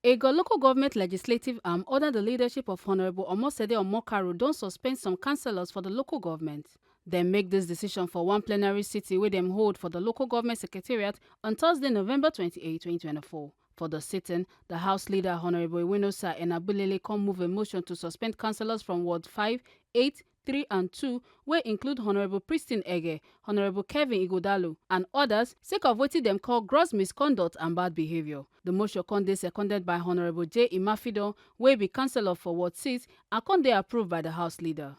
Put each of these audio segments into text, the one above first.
Egor Local Government Legislative Arm ordered the leadership of Honorable Omosede Omokaru don't suspend some councillors for the local government. Dem make this decision for one plenary sitting wey dem hold for the local government secretariat on Thursday, November 28, 2024. For the sitting, the House Leader Honorable Iwinosa Enabulele come move a motion to suspend councillors from Ward 5, 8, 3 and 2 wey include Honorable Pristine Ege, Honorable Kevin Igodalu and others sake of wetin dem call gross misconduct and bad behaviour. The motion come dey seconded by Honorable J. Imafidon wey be councillor for Ward 6 and come dey approved by the House Leader.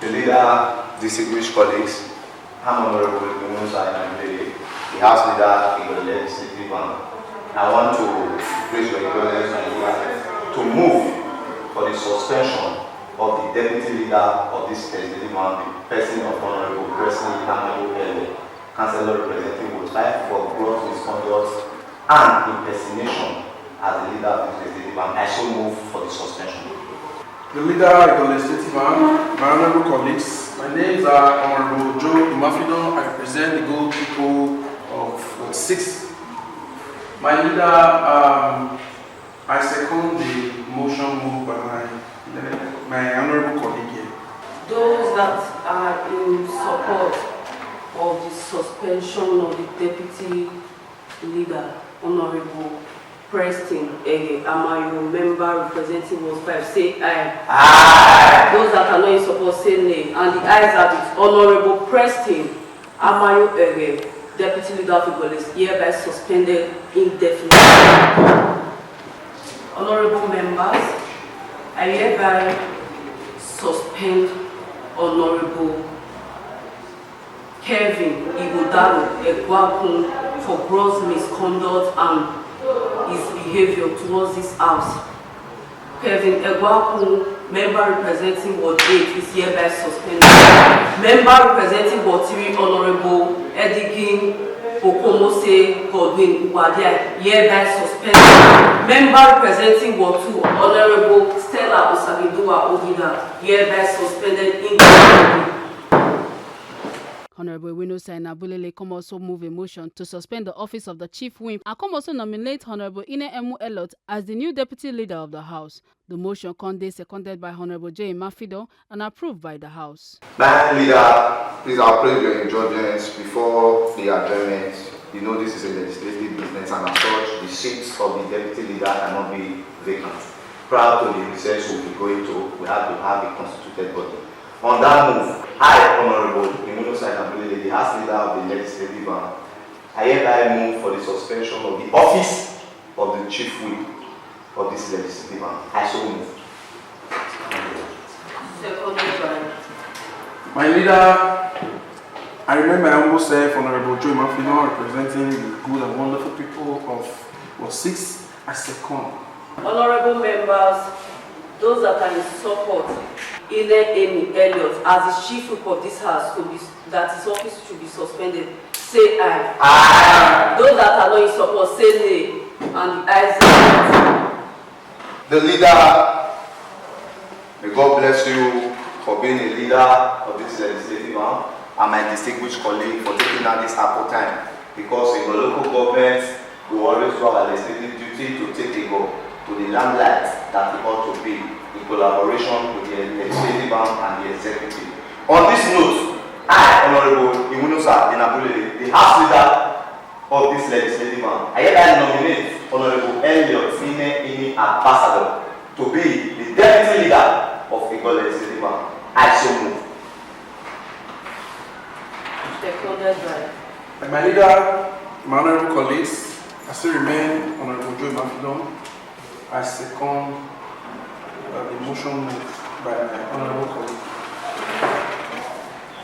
The leader, distinguished colleagues, I'm Honorable Iwinosa Enabulele, the House Leader, Egor Legislative. I want to raise your indulgence and to move for the suspension of the deputy leader of this legislative, the person of Honorable Presley Kamayo, councillor representing Ward 5 for gross misconduct and impersonation as the leader of this legislative. I so move for the suspension. The leader of the legislative, my honorable colleagues, my names are Honorable Joe Imafidon. I represent the good people of Ward 6. My leader, I second the motion moved by my honorable colleague here. Those that are in support of the suspension of the deputy leader, Honorable Pristine Ege Amayo, member representing Ward 5, say aye. Aye. Those that are not in support say nay. And the ayes have it. Honorable Pristine Amayo Ege, deputy leader of Egor, is hereby suspended indefinitely. Honorable members, I hereby suspend Honorable Kevin Igodalu for gross misconduct and his behavior towards this house. Kevin Egwakun, member representing Ward 8, is hereby suspended. Member representing Ward 3, Honorable Edigin Okomose Godwin Uwadia, hereby suspended. Member representing Ward 2, Honorable Stella Osabidua Ogida, hereby suspended indefinitely. Honorable Iwinosa Enabulele come also move a motion to suspend the office of the Chief Whip and come also nominate Honorable Ine Emu Elot as the new deputy leader of the House. The motion come dey seconded by Honorable J. Imafidon and approved by the House. My leader, please appraise your indulgence before the adjournment. You know this is a legislative business and as such, the seats of the deputy leader cannot be vacant. Prior to the recess we'll be going to, we have to have a constituted body. On that move, I, Honorable Iwinosa Enabulele, the House Leader of the Legislative, I hereby move for the suspension of the office of the Chief Whip of this Legislative. I so move. My leader, I remember I almost said Honorable Joe Imafidon, representing the good and wonderful people of Ward 6, I second. Honorable members, those that are in support, Ine Emi Elliot as the chief whip of this house that his office should be suspended, say aye. Aye. Those that are not in support say nay, and the ayes have it. The leader, may God bless you for being a leader of this legislative arm, and my distinguished colleague for taking out this ample time, because in the local government we always do our legislative duty to take Egor to the limelight that it ought to be, in collaboration with the legislative arm and the executive. On this note, I, Honorable Iwinosa Enabulele, the House Leader of this legislative arm, I hereby nominate Honorable Elliot Ine Ambassador to be the deputy leader of Egor Legislative Arm. I so move. My leader, my honorable colleagues, I still remain Honorable Joe Imafidon. I second the motion moved by my honorable colleague.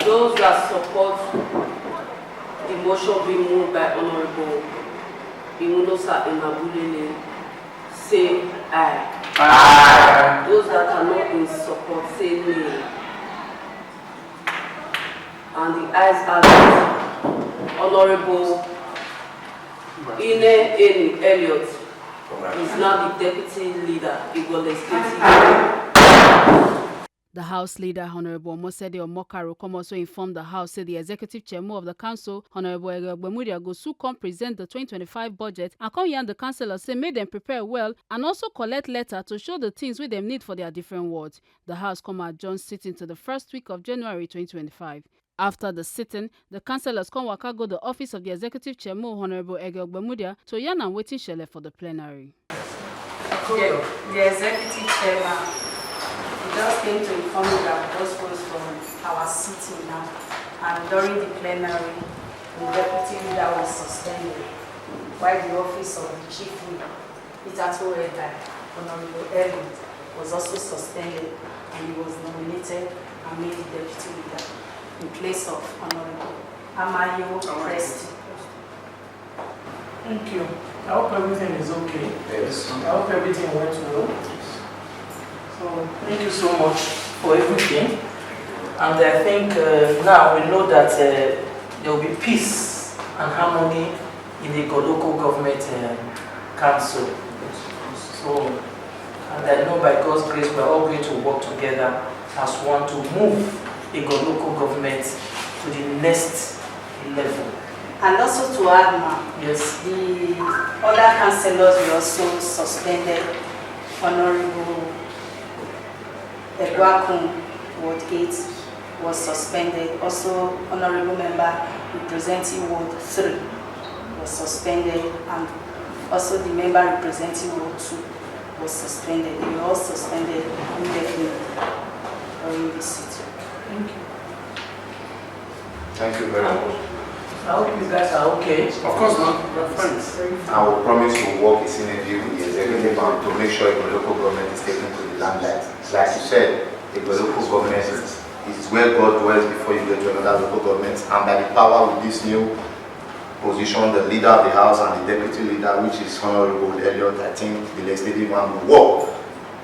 Those that support the motion being moved by Honorable Iwinosa Enabulele say aye. Aye. Those that are not in support say nay. And the ayes have it. Honorable Ine Emi Elliot is now the deputy leader, Egor Legislative. The House Leader, Honorable Omosede Omokaro, come also informed the House say the Executive Chairman of the Council, Honorable Egor Legislative, go soon come present the 2025 budget and come yarn the councillors say make them prepare well and also collect letter to show the things wey them need for their different wards. The House come adjourn sitting to the first week of January 2025. After the sitting, the councillors come waka go the office of the Executive Chairman, Honorable Egor Legislative, to yarn and waiting shele for the plenary. The Executive Chairman just came to inform me that we just rose from our sitting now, and during the plenary, the deputy leader was suspended, while the office of the chief whip, Peter Toeda, Honorable Elliot, was also suspended, and he was nominated and made the deputy leader in place of Honorable Amayo Presti. Thank you. I hope everything is okay. Yes. I hope everything went well. So thank you so much for everything. And I think now we know that there will be peace and harmony in the local government council. So, and I know by God's grace we are all going to work together as one to move the local government to the next level. And also to add, Yes. the other councillors were also suspended. Honorable Egor Ward 8 was suspended. Also, Honorable Member representing Ward 3 was suspended, and also the member representing Ward 2 was suspended. They were all suspended indefinitely during this sitting. Thank you. Thank you very much. I hope you guys are okay. Of course, man. We're friends. I will promise to work in synergy with the executive and to make sure the local government is taken to the limelight. Like you said, the local government is where God dwells before you get to another local government, and by the power with this new position, the leader of the house and the deputy leader, which is Honorable Elliot, I think the legislative one will work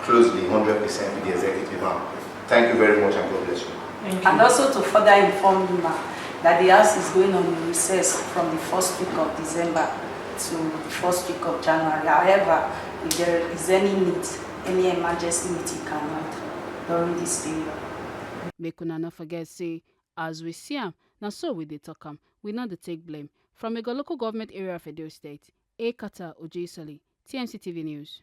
closely 100% with the executive one. Thank you very much and God bless you. Thank you. And also to further inform you that the house is going on recess from the first week of December to the first week of January. However, if there is any need, any emergency meeting can hold during this period. Make una not forget say, as we see am, na so we dey talk am. We not dey take blame. From a local government area of Edo State, Ekata Ojeisoli, TMC TV News.